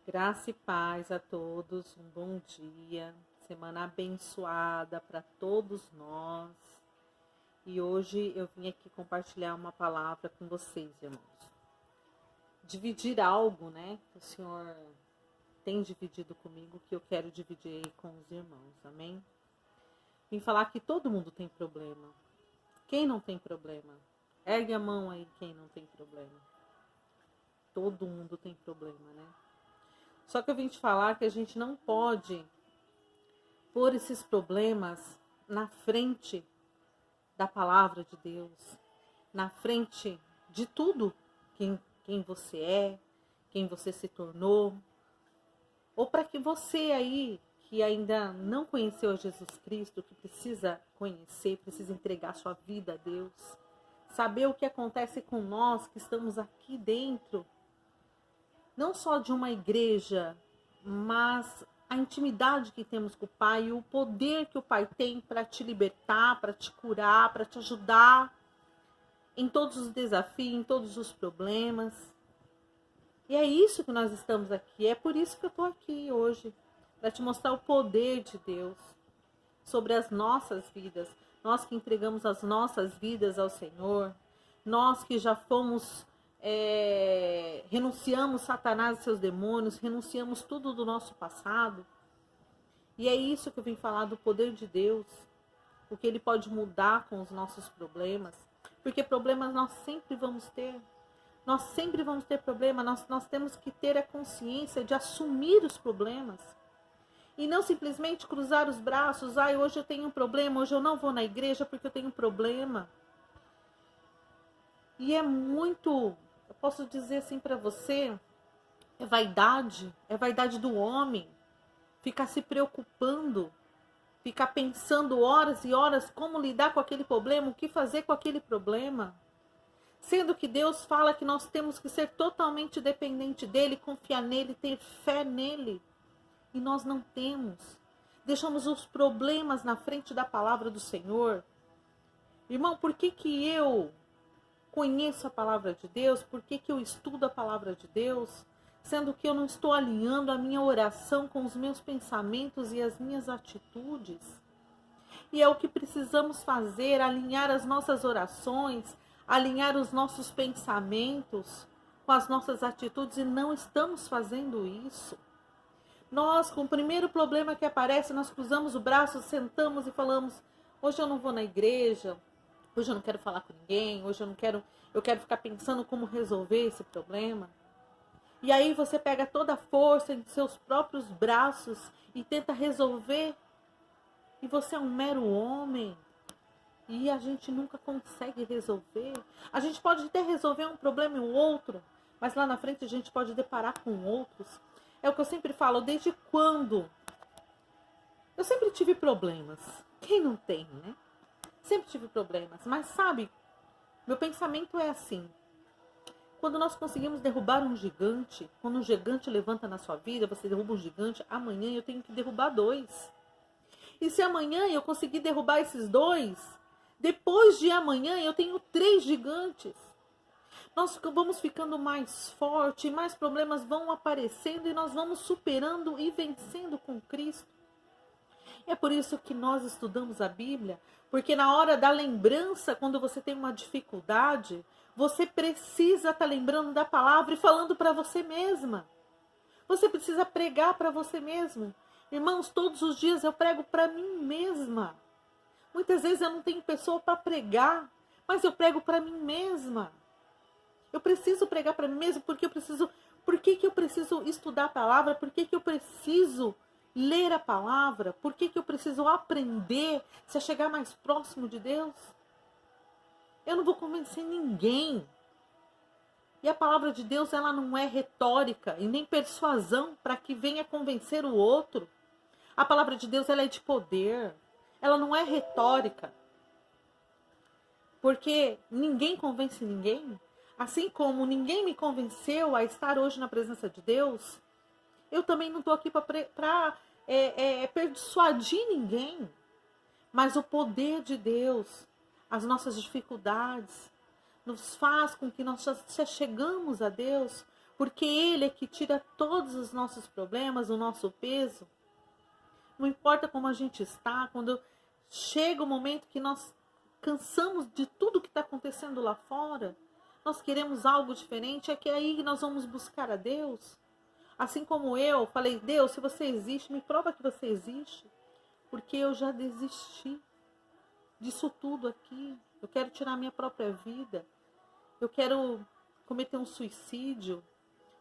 Graça e paz a todos, um bom dia, semana abençoada para todos nós. E hoje eu vim aqui compartilhar uma palavra com vocês, irmãos. Dividir algo, né, que o Senhor tem dividido comigo, que eu quero dividir aí com os irmãos, amém? Vim falar que todo mundo tem problema. Quem não tem problema? Ergue a mão aí quem não tem problema. Todo mundo tem problema, né? Só que eu vim te falar que a gente não pode pôr esses problemas na frente da palavra de Deus, na frente de tudo, quem você é, quem você se tornou, ou para que você aí, que ainda não conheceu Jesus Cristo, que precisa conhecer, precisa entregar sua vida a Deus, saber o que acontece com nós que estamos aqui dentro, não só de uma igreja, mas a intimidade que temos com o Pai e o poder que o Pai tem para te libertar, para te curar, para te ajudar em todos os desafios, em todos os problemas. E é isso que nós estamos aqui, é por isso que eu estou aqui hoje, para te mostrar o poder de Deus sobre as nossas vidas. Nós que entregamos as nossas vidas ao Senhor, nós que já fomos... renunciamos Satanás e seus demônios, renunciamos tudo do nosso passado. E é isso que eu vim falar do poder de Deus, o que Ele pode mudar com os nossos problemas, porque problemas nós sempre vamos ter. Nós sempre vamos ter problemas, nós temos que ter a consciência de assumir os problemas. E não simplesmente cruzar os braços, hoje eu tenho um problema, hoje eu não vou na igreja porque eu tenho um problema. E é muito... Eu posso dizer assim para você, é vaidade do homem, ficar se preocupando, ficar pensando horas e horas como lidar com aquele problema, o que fazer com aquele problema. Sendo que Deus fala que nós temos que ser totalmente dependente dEle, confiar nele, ter fé nele. E nós não temos. Deixamos os problemas na frente da palavra do Senhor. Irmão, por que eu conheço a palavra de Deus? Por que eu estudo a palavra de Deus? Sendo que eu não estou alinhando a minha oração com os meus pensamentos e as minhas atitudes. E é o que precisamos fazer, alinhar as nossas orações, alinhar os nossos pensamentos com as nossas atitudes, e não estamos fazendo isso. Nós, com o primeiro problema que aparece, nós cruzamos o braço, sentamos e falamos: hoje eu não vou na igreja, hoje eu não quero falar com ninguém, hoje eu quero ficar pensando como resolver esse problema. E aí você pega toda a força em seus próprios braços e tenta resolver. E você é um mero homem. E a gente nunca consegue resolver. A gente pode até resolver um problema e o outro, mas lá na frente a gente pode deparar com outros. É o que eu sempre falo, desde quando? Eu sempre tive problemas. Quem não tem, né? Sempre tive problemas. Mas sabe, meu pensamento é assim. Quando nós conseguimos derrubar um gigante, quando um gigante levanta na sua vida, você derruba um gigante, amanhã eu tenho que derrubar 2. E se amanhã eu conseguir derrubar esses 2, depois de amanhã eu tenho 3 gigantes. Nós vamos ficando mais forte, mais problemas vão aparecendo e nós vamos superando e vencendo com Cristo. É por isso que nós estudamos a Bíblia, porque na hora da lembrança, quando você tem uma dificuldade, você precisa estar lembrando da palavra e falando para você mesma. Você precisa pregar para você mesmo. Irmãos, todos os dias eu prego para mim mesma. Muitas vezes eu não tenho pessoa para pregar, mas eu prego para mim mesma. Eu preciso pregar para mim mesma porque eu preciso... Por que eu preciso estudar a palavra? Por que eu preciso ler a palavra? Por que eu preciso aprender se a chegar mais próximo de Deus? Eu não vou convencer ninguém. E a palavra de Deus, ela não é retórica e nem persuasão para que venha convencer o outro. A palavra de Deus, ela é de poder. Ela não é retórica. Porque ninguém convence ninguém. Assim como ninguém me convenceu a estar hoje na presença de Deus, eu também não estou aqui para persuadir ninguém. Mas o poder de Deus, as nossas dificuldades, nos faz com que nós chegamos a Deus, Porque Ele é que tira todos os nossos problemas, o nosso peso. Não importa como a gente está, quando chega o momento que nós cansamos de tudo que está acontecendo lá fora, nós queremos algo diferente, é que aí que nós vamos buscar a Deus. Assim como eu falei, Deus, se você existe, me prova que você existe, porque eu já desisti disso tudo aqui. Eu quero tirar minha própria vida, eu quero cometer um suicídio.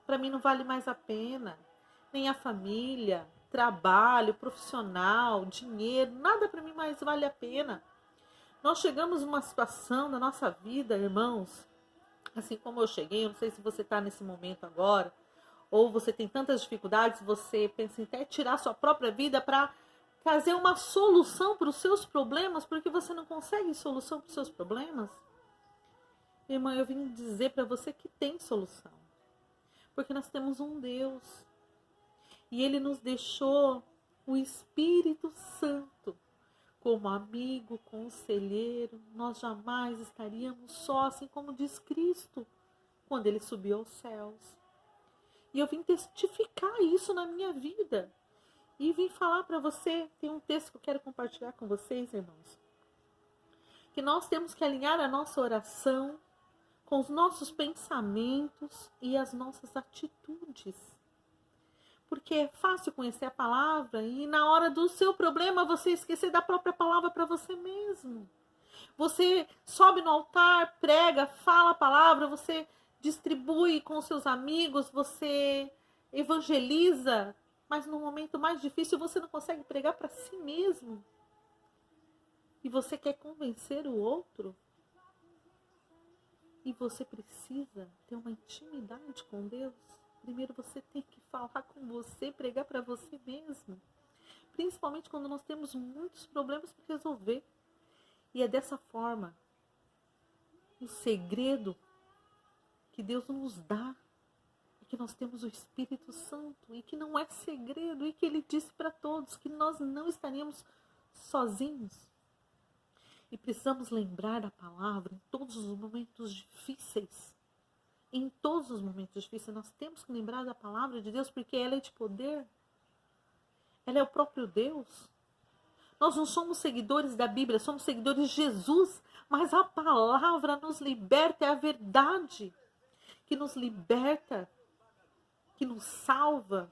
Para mim não vale mais a pena, nem a família, trabalho, profissional, dinheiro, nada para mim mais vale a pena. Nós chegamos numa situação da nossa vida, irmãos, assim como eu cheguei, eu não sei se você está nesse momento agora, ou você tem tantas dificuldades, você pensa em até tirar sua própria vida para trazer uma solução para os seus problemas, porque você não consegue solução para os seus problemas. Irmã, eu vim dizer para você que tem solução. Porque nós temos um Deus. E Ele nos deixou o Espírito Santo como amigo, conselheiro. Nós jamais estaríamos só, assim como diz Cristo, quando Ele subiu aos céus. E eu vim testificar isso na minha vida. E vim falar para você, tem um texto que eu quero compartilhar com vocês, irmãos. Que nós temos que alinhar a nossa oração com os nossos pensamentos e as nossas atitudes. Porque é fácil conhecer a palavra e na hora do seu problema você esquecer da própria palavra para você mesmo. Você sobe no altar, prega, fala a palavra, você distribui com seus amigos, você evangeliza, mas no momento mais difícil você não consegue pregar para si mesmo. E você quer convencer o outro? E você precisa ter uma intimidade com Deus. Primeiro você tem que falar com você, pregar para você mesmo. Principalmente quando nós temos muitos problemas para resolver. E é dessa forma, o segredo que Deus nos dá é que nós temos o Espírito Santo. E que não é segredo. E que Ele disse para todos que nós não estaríamos sozinhos. E precisamos lembrar a palavra em todos os momentos difíceis. Em todos os momentos difíceis, nós temos que lembrar da palavra de Deus, porque ela é de poder. Ela é o próprio Deus. Nós não somos seguidores da Bíblia, somos seguidores de Jesus. Mas a palavra nos liberta, é a verdade que nos liberta, que nos salva.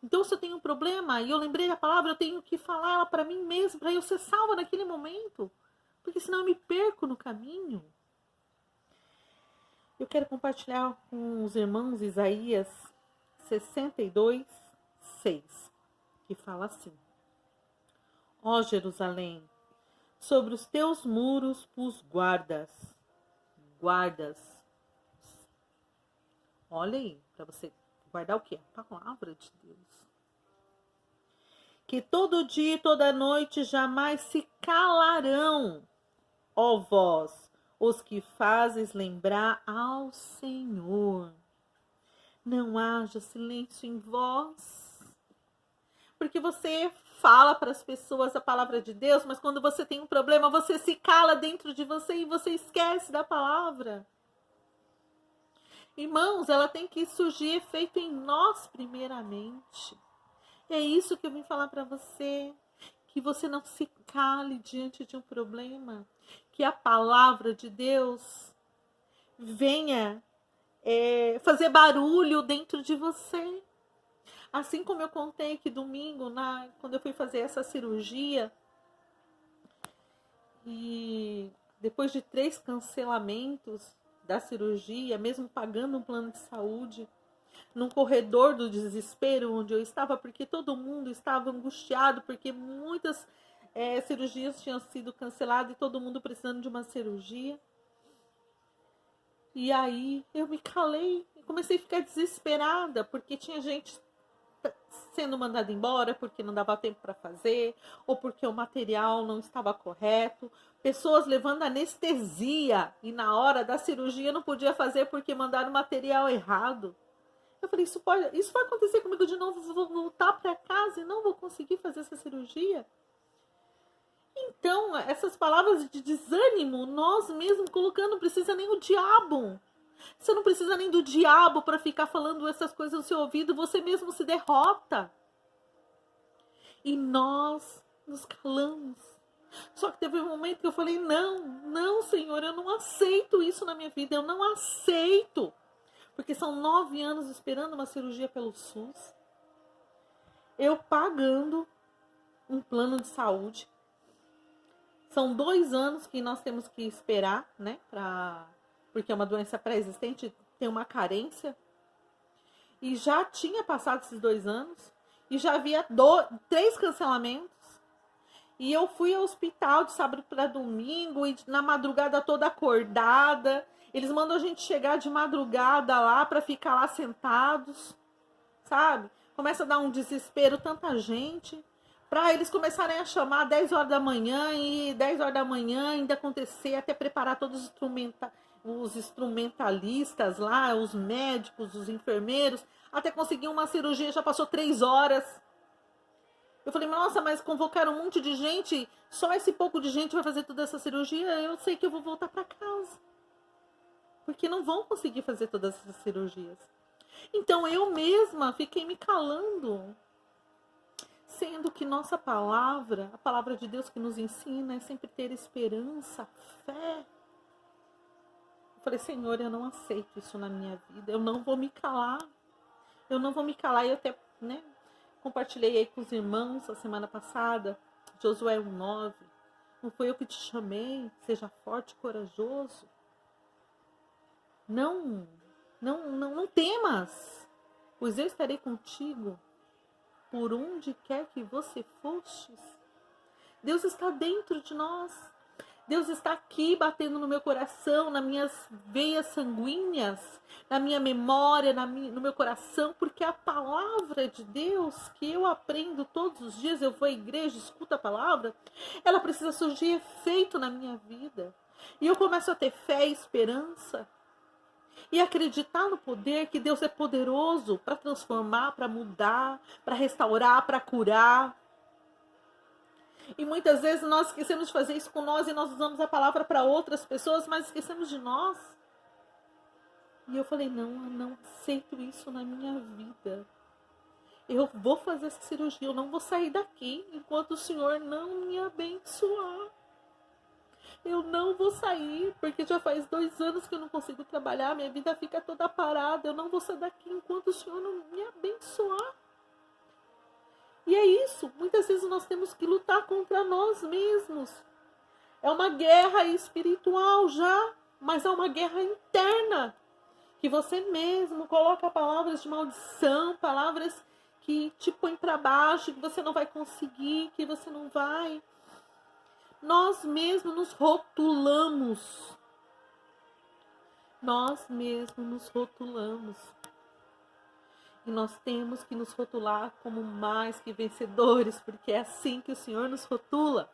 Então, se eu tenho um problema e eu lembrei da palavra, eu tenho que falar ela para mim mesmo, para eu ser salva naquele momento. Porque senão eu me perco no caminho. Eu quero compartilhar com os irmãos Isaías 62, 6, que fala assim: Ó Jerusalém, sobre os teus muros pus guardas. Olha aí, para você guardar o quê? A palavra de Deus. Que todo dia e toda noite jamais se calarão, ó vós, os que fazes lembrar ao Senhor. Não haja silêncio em vós. Porque você fala para as pessoas a palavra de Deus, mas quando você tem um problema, você se cala dentro de você e você esquece da palavra. Irmãos, ela tem que surgir efeito em nós primeiramente. É isso que eu vim falar para você. Que você não se cale diante de um problema. Que a palavra de Deus venha fazer barulho dentro de você. Assim como eu contei que domingo, quando eu fui fazer essa cirurgia, e depois de 3 cancelamentos da cirurgia, mesmo pagando um plano de saúde, num corredor do desespero onde eu estava, porque todo mundo estava angustiado, porque muitas cirurgias tinham sido canceladas e todo mundo precisando de uma cirurgia. E aí eu me calei e comecei a ficar desesperada, porque tinha gente sendo mandada embora porque não dava tempo para fazer, ou porque o material não estava correto, pessoas levando anestesia e na hora da cirurgia não podia fazer porque mandaram o material errado. Eu falei, isso vai acontecer comigo de novo, vou voltar para casa e não vou conseguir fazer essa cirurgia. Então, essas palavras de desânimo, nós mesmos colocando, não precisa nem o diabo Você não precisa nem do diabo para ficar falando essas coisas no seu ouvido. Você mesmo se derrota. E nós nos calamos. Só que teve um momento que eu falei, não, Senhor, eu não aceito isso na minha vida. Eu não aceito. Porque são 9 anos esperando uma cirurgia pelo SUS. Eu pagando um plano de saúde. São 2 anos que nós temos que esperar, né? Porque é uma doença pré-existente, tem uma carência. E já tinha passado esses 2 anos. E já havia 3 cancelamentos. E eu fui ao hospital de sábado para domingo. E na madrugada toda acordada. Eles mandam a gente chegar de madrugada lá para ficar lá sentados. Sabe? Começa a dar um desespero, tanta gente. Para eles começarem a chamar 10 horas da manhã. E 10 horas da manhã ainda acontecer. Até preparar todos os instrumentalistas lá. Os médicos, os enfermeiros. Até conseguir uma cirurgia, já passou 3 horas. Eu falei, nossa, mas convocaram um monte de gente. Só esse pouco de gente vai fazer toda essa cirurgia. Eu sei que eu vou voltar para casa. Porque não vão conseguir fazer todas essas cirurgias. Então eu mesma fiquei me calando. Sendo que nossa palavra, a palavra de Deus que nos ensina é sempre ter esperança, fé. Eu falei, Senhor, eu não aceito isso na minha vida. Eu não vou me calar. Eu não vou me calar. E eu até, né, compartilhei aí com os irmãos a semana passada. Josué 1:9. Não foi eu que te chamei. Seja forte e corajoso. Não temas, pois eu estarei contigo por onde quer que você fostes. Deus está dentro de nós. Deus está aqui batendo no meu coração, nas minhas veias sanguíneas, na minha memória, no meu coração, porque a palavra de Deus que eu aprendo todos os dias, eu vou à igreja, escuto a palavra, ela precisa surgir efeito na minha vida. E eu começo a ter fé e esperança. E acreditar no poder, que Deus é poderoso para transformar, para mudar, para restaurar, para curar. E muitas vezes nós esquecemos de fazer isso com nós e nós usamos a palavra para outras pessoas, mas esquecemos de nós. E eu falei, não, eu não aceito isso na minha vida. Eu vou fazer essa cirurgia, eu não vou sair daqui enquanto o Senhor não me abençoar. Eu não vou sair, porque já faz 2 anos que eu não consigo trabalhar, minha vida fica toda parada. Eu não vou sair daqui enquanto o Senhor não me abençoar. E é isso, muitas vezes nós temos que lutar contra nós mesmos. É uma guerra espiritual já, mas é uma guerra interna. Que você mesmo coloca palavras de maldição, palavras que te põem para baixo, que você não vai conseguir, que você não vai. Nós mesmos nos rotulamos. Nós mesmos nos rotulamos. E nós temos que nos rotular como mais que vencedores, porque é assim que o Senhor nos rotula.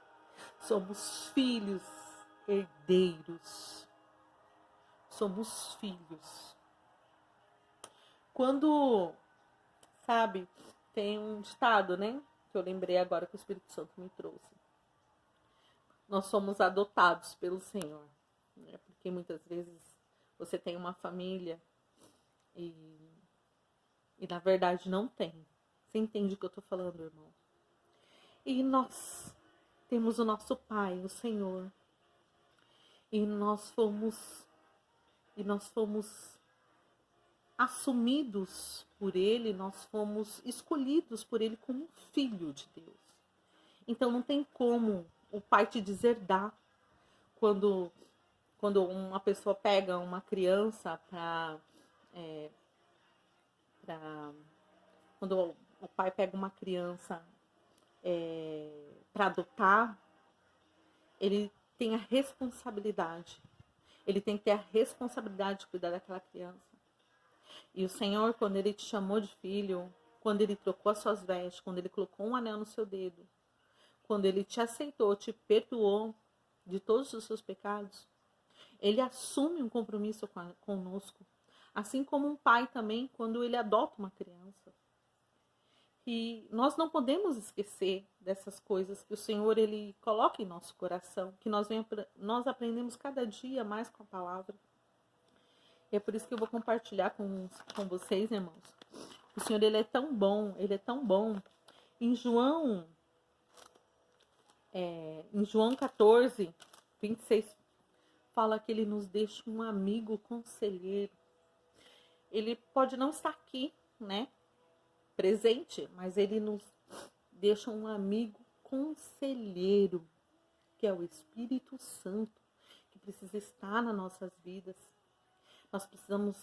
Somos filhos herdeiros. Somos filhos. Quando, sabe, tem um ditado, né? Que eu lembrei agora que o Espírito Santo me trouxe. Nós somos adotados pelo Senhor. Né? Porque muitas vezes você tem uma família e na verdade não tem. Você entende o que eu estou falando, irmão? E nós temos o nosso Pai, o Senhor. E nós fomos assumidos por Ele, nós fomos escolhidos por Ele como filho de Deus. Então não tem como o Pai te deserdar quando uma pessoa pega uma criança quando o pai pega uma criança para adotar, ele tem a responsabilidade. Ele tem que ter a responsabilidade de cuidar daquela criança. E o Senhor, quando Ele te chamou de filho, quando Ele trocou as suas vestes, quando Ele colocou um anel no seu dedo, quando Ele te aceitou, te perdoou de todos os seus pecados, Ele assume um compromisso conosco. Assim como um pai também, quando ele adota uma criança. E nós não podemos esquecer dessas coisas que o Senhor ele coloca em nosso coração, que nós aprendemos cada dia mais com a palavra. E é por isso que eu vou compartilhar com vocês, irmãos. O Senhor, Ele é tão bom, Ele é tão bom. Em João 14, 26, fala que Ele nos deixa um amigo conselheiro. Ele pode não estar aqui, né, presente, mas Ele nos deixa um amigo conselheiro, que é o Espírito Santo, que precisa estar nas nossas vidas. Nós precisamos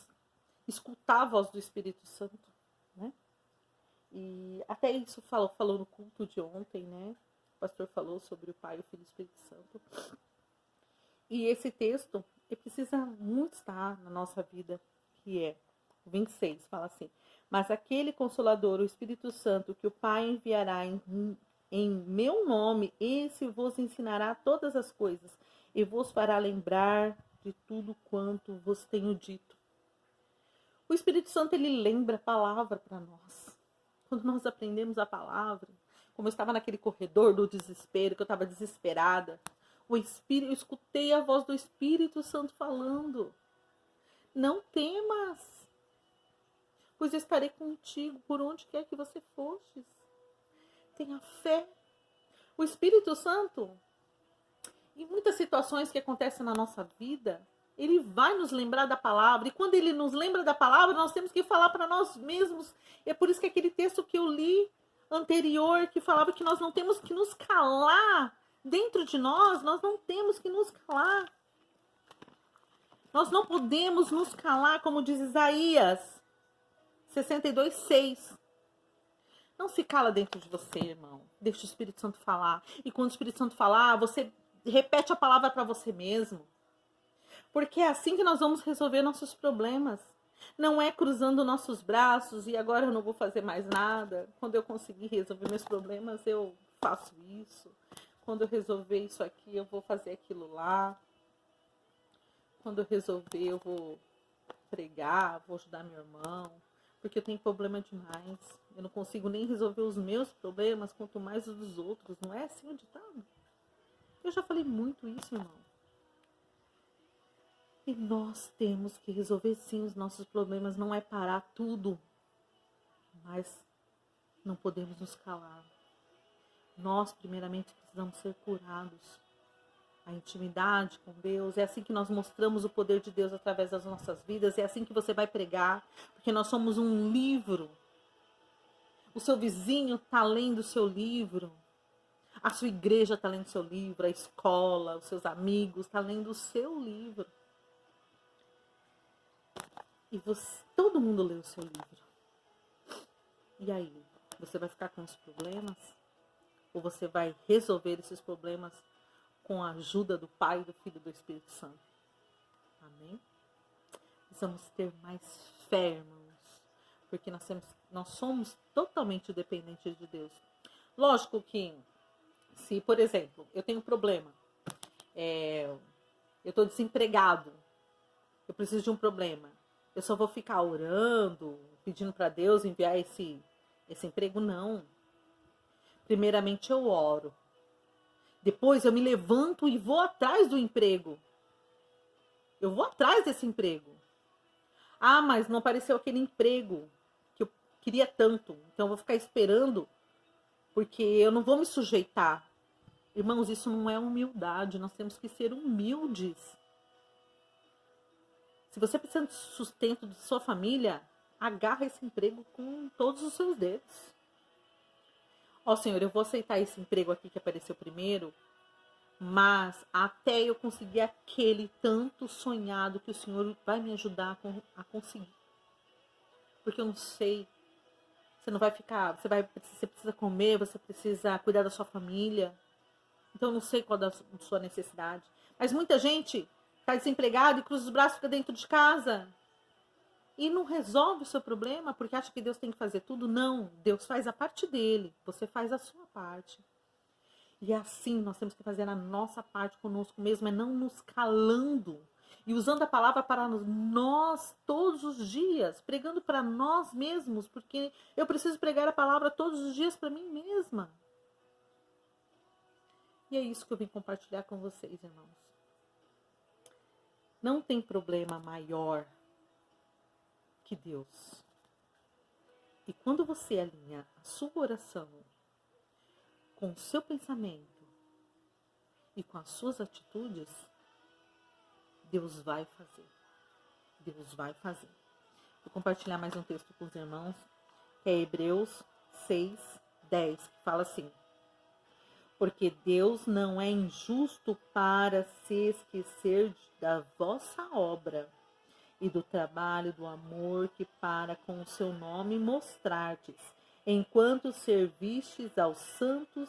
escutar a voz do Espírito Santo, né? E até isso falou no culto de ontem, né? O pastor falou sobre o Pai, o Filho e o Espírito Santo. E esse texto, ele precisa muito estar na nossa vida, que é o 26, fala assim: mas aquele Consolador, o Espírito Santo, que o Pai enviará em meu nome, esse vos ensinará todas as coisas e vos fará lembrar de tudo quanto vos tenho dito. O Espírito Santo, ele lembra a palavra para nós. Quando nós aprendemos a palavra, como eu estava naquele corredor do desespero, que eu estava desesperada, eu escutei a voz do Espírito Santo falando: não temas, pois eu estarei contigo por onde quer que você fostes. Tenha fé. O Espírito Santo, em muitas situações que acontecem na nossa vida, ele vai nos lembrar da palavra. E quando ele nos lembra da palavra, nós temos que falar para nós mesmos. E é por isso que aquele texto que eu li anterior, que falava que nós não temos que nos calar dentro de nós não temos que nos calar. Nós não podemos nos calar, como diz Isaías 62:6. Não se cala dentro de você, irmão. Deixa o Espírito Santo falar. E quando o Espírito Santo falar, você repete a palavra para você mesmo. Porque é assim que nós vamos resolver nossos problemas. Não é cruzando nossos braços e agora eu não vou fazer mais nada. Quando eu conseguir resolver meus problemas, eu faço isso. Quando eu resolver isso aqui, eu vou fazer aquilo lá. Quando eu resolver, eu vou pregar, vou ajudar meu irmão. Porque eu tenho problema demais. Eu não consigo nem resolver os meus problemas, quanto mais os dos outros. Não é assim o ditado? Eu já falei muito isso, irmão. E nós temos que resolver sim os nossos problemas. Não é parar tudo. Mas não podemos nos calar. Nós, primeiramente, precisamos ser curados. A intimidade com Deus. É assim que nós mostramos o poder de Deus através das nossas vidas. É assim que você vai pregar. Porque nós somos um livro. O seu vizinho está lendo o seu livro. A sua igreja está lendo o seu livro. A escola, os seus amigos estão lendo o seu livro. E todo mundo lê o seu livro. E aí? Você vai ficar com os problemas? Ou você vai resolver esses problemas com a ajuda do Pai, do Filho e do Espírito Santo? Amém? Precisamos ter mais fé, irmãos. Porque nós somos totalmente dependentes de Deus. Lógico que, se, por exemplo, eu tenho um problema, eu estou desempregado, eu preciso de um problema, eu só vou ficar orando, pedindo para Deus enviar esse emprego? Não. Primeiramente eu oro. Depois eu me levanto e vou atrás do emprego. Eu vou atrás desse emprego. Ah, mas não apareceu aquele emprego que eu queria tanto. Então eu vou ficar esperando, porque eu não vou me sujeitar. Irmãos, isso não é humildade. Nós temos que ser humildes. Se você precisa de sustento de sua família, agarra esse emprego com todos os seus dedos. Ó, Senhor, eu vou aceitar esse emprego aqui que apareceu primeiro, mas até eu conseguir aquele tanto sonhado que o Senhor vai me ajudar a conseguir. Porque eu não sei. Você não vai ficar. Você precisa comer, você precisa cuidar da sua família. Então eu não sei qual é a sua necessidade. Mas muita gente está desempregado e cruza os braços e fica dentro de casa. E não resolve o seu problema porque acha que Deus tem que fazer tudo. Não, Deus faz a parte dele. Você faz a sua parte. E é assim nós temos que fazer a nossa parte conosco mesmo. É não nos calando. E usando a palavra para nós todos os dias. Pregando para nós mesmos. Porque eu preciso pregar a palavra todos os dias para mim mesma. E é isso que eu vim compartilhar com vocês, irmãos. Não tem problema maior que Deus. E quando você alinha a sua oração com o seu pensamento e com as suas atitudes, Deus vai fazer. Deus vai fazer. Vou compartilhar mais um texto com os irmãos, que é Hebreus 6:10, que fala assim: porque Deus não é injusto para se esquecer da vossa obra e do trabalho, do amor que para com o seu nome mostrardes, enquanto servistes aos santos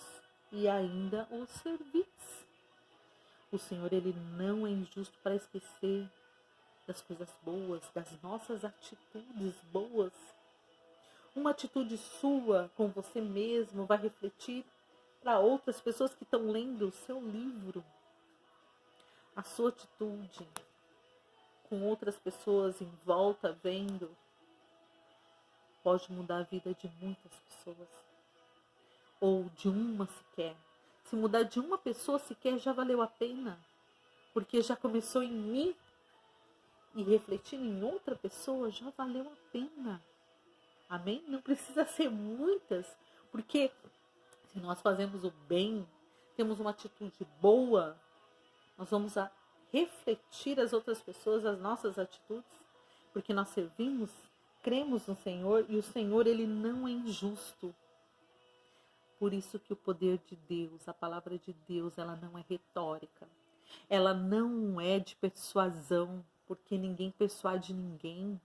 e ainda os servis. O Senhor, Ele não é injusto para esquecer das coisas boas, das nossas atitudes boas. Uma atitude sua com você mesmo vai refletir para outras pessoas que estão lendo o seu livro. A sua atitude com outras pessoas em volta vendo pode mudar a vida de muitas pessoas. Ou de uma sequer. Se mudar de uma pessoa sequer já valeu a pena. Porque já começou em mim. E refletindo em outra pessoa já valeu a pena. Amém? Não precisa ser muitas. Porque se nós fazemos o bem, temos uma atitude boa, nós vamos refletir as outras pessoas, as nossas atitudes, porque nós servimos, cremos no Senhor e o Senhor, Ele não é injusto. Por isso que o poder de Deus, a palavra de Deus, ela não é retórica, ela não é de persuasão, porque ninguém persuade ninguém,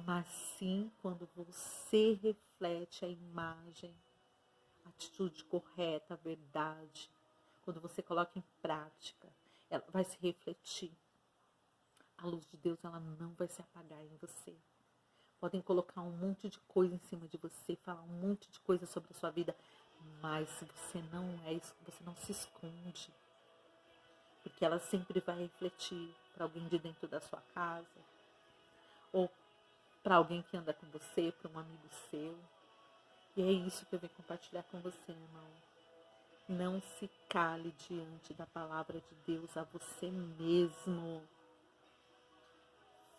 mas sim quando você reflete a imagem, a atitude correta, a verdade, quando você coloca em prática, ela vai se refletir. A luz de Deus, ela não vai se apagar em você. Podem colocar um monte de coisa em cima de você, falar um monte de coisa sobre a sua vida, mas você não é isso, você não se esconde. Porque ela sempre vai refletir para alguém de dentro da sua casa, ou para alguém que anda com você, para um amigo seu. E é isso que eu venho compartilhar com você, irmão. Não se cale diante da palavra de Deus a você mesmo.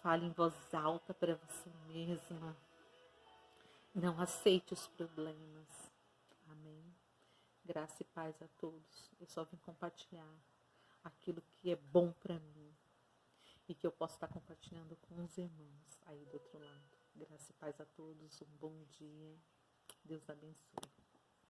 Fale em voz alta para você mesma. Não aceite os problemas. Amém? Graça e paz a todos. Eu só vim compartilhar aquilo que é bom para mim e que eu posso estar compartilhando com os irmãos aí do outro lado. Graça e paz a todos. Um bom dia. Deus abençoe.